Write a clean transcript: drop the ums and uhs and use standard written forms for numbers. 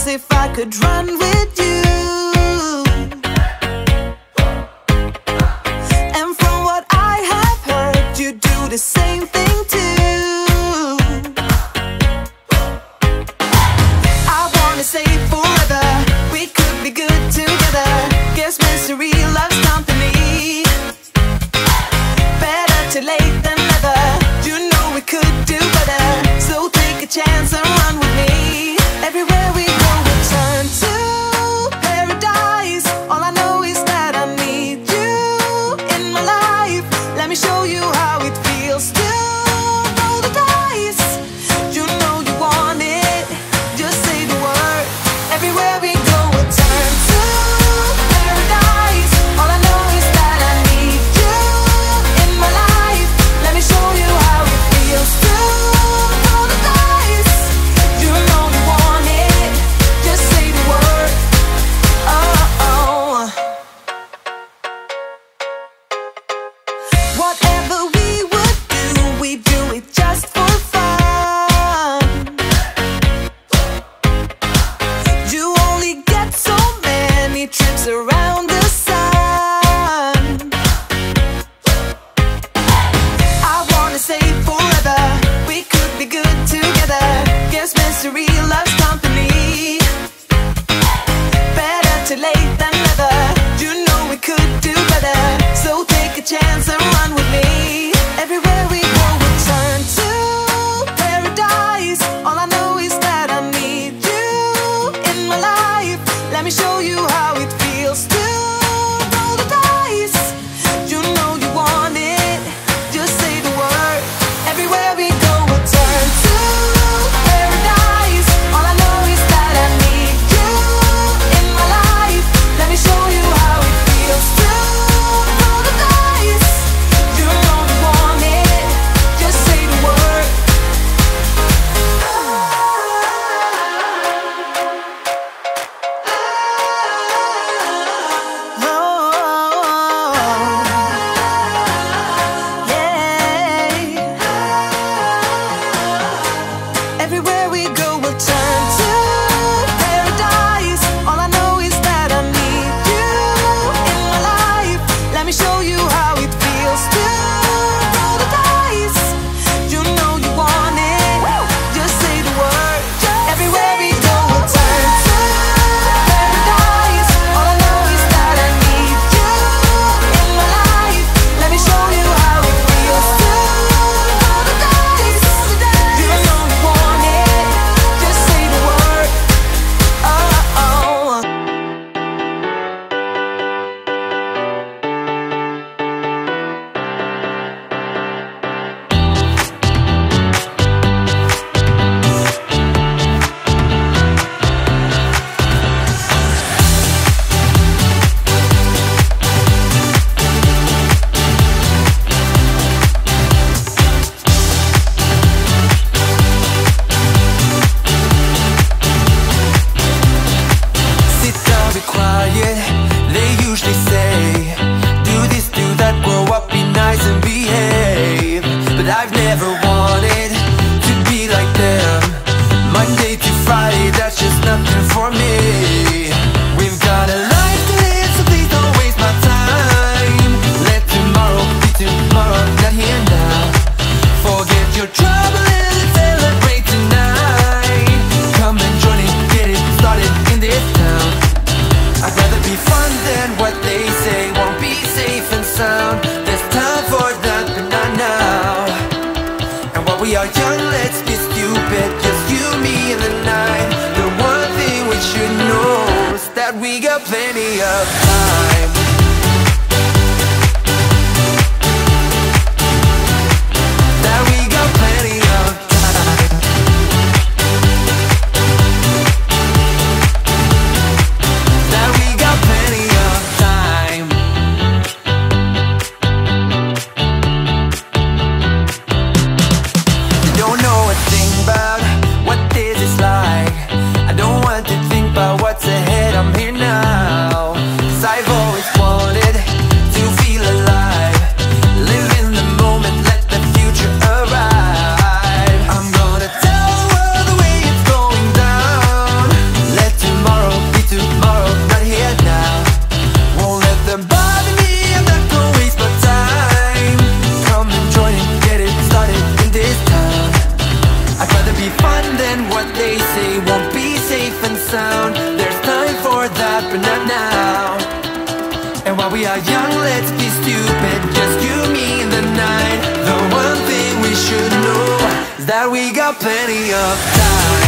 if I could run with you. And from what I have heard, you do the same thing too. I wanna say forever, we could be good together. Guess misery loves company. Better too late than never. You know we could do better. So take a chance and run with me. Everywhere we go, we turn to paradise. All I know is that I need you in my life. Let me show you how it feels to roll the dice. You know you want it, just say the word. Everywhere we go, we turn to paradise. All I know is that I need you in my life. Let me show you how it feels to roll the dice. You know you want it, just say the word. Oh. Whatever we would do, we do it just for fun. You only get so many trips around the sun. I wanna say forever, we could be good together. Guess misery loves company. Better too late than never. You know we could do better. So take a chance and run with me. Everywhere we go, we turn to paradise. All I know is that I need you in my life. Let me show you how it feels to roll the dice. You know you want it, just say the word. Everywhere we go, we turn to paradise. All I know is that I need you in my life. Let me show you how it feels to roll the dice. You know you want it, just say the word. Everywhere we go, we'll turn to paradise. All I know is that I need you in my life. Let me show you how it feels to roll the dice. You know you want it, just say the word. Everywhere we go, we'll turn to paradise. All I know is that I need you in my life. Let me show you how it feels to roll the dice. You know you want it, just say the word. Oh. Sit down, be quiet, they usually say. Do this, do that, grow up, be nice and behave. But I've never wanted to be like them. Monday to Friday, that's just nothing for me. We've got a life to live, so please don't waste my time. Let tomorrow be tomorrow, not here now. Forget your trouble and let's celebrate tonight. Come and join it, get it started in this town. I'd rather be fun than what they say won't be safe and sound. There's time for that, but not now. And while we are young, let's be stupid, just you, me, and the night. The one thing we should know is that we got plenty of time. That we got plenty of time. That we got plenty of time. You don't know a thing about what this is like. I don't want to think about what's ahead, I'm here now. 'Cause I've always wanted are young, let's be stupid. Just you, me, and the night. The one thing we should know is that we got plenty of time.